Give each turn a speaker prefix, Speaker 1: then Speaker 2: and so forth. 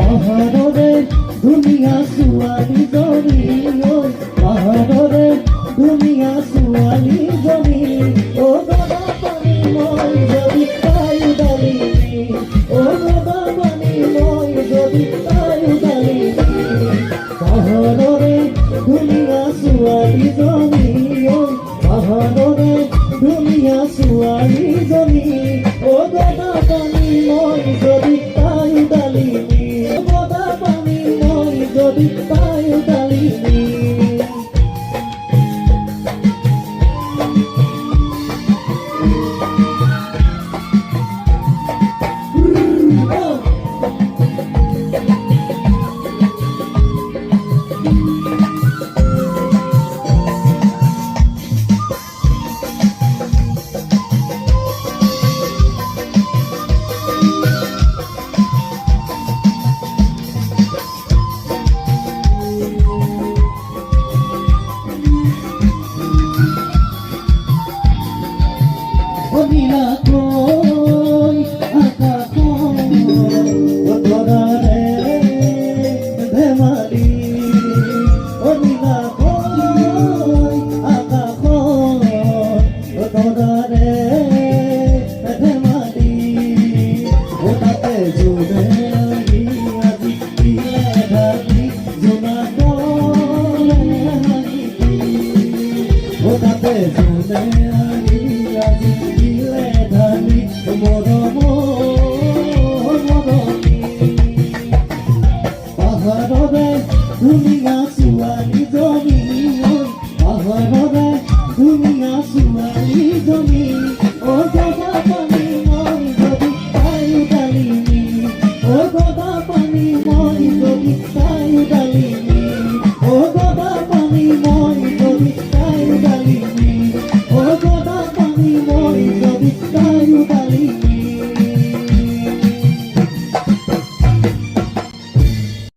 Speaker 1: পাহাড়রে দুনিয়া সুয়ালি জমি ওই পাহাড়রে দুনিয়া সুয়ালি জমি ও গদা পানি মই যদি তাই উদালিনি ও গদা পানি মই যদি তাই উদালিনি পাহাড়রে দুনিয়া সুয়ালি জমি ওই পাহাড়রে দুনিয়া সুয়ালি জমি ও গদা পানি মই যদি তাই উদালিনি ও গদা পানি মই যদি তাই উদালিনি নীলা কই আকা কই ও তোরা রে ধেমালি ও নীলা কই আকা কই ও তোরা রে ধেমালি ও তাতে জুড়ে আজি দিলে ঢাকি জোনা কলে হাকি ও তাতে জুড়ে আজি ধনি মরম মরমি পাহাড়রে দুনিয়া সুয়ালি জমি পাহাড়রে দুনিয়া সুয়ালি জমি ও গদা পানি মই যদি তাই উদালিনি ও গদা পানি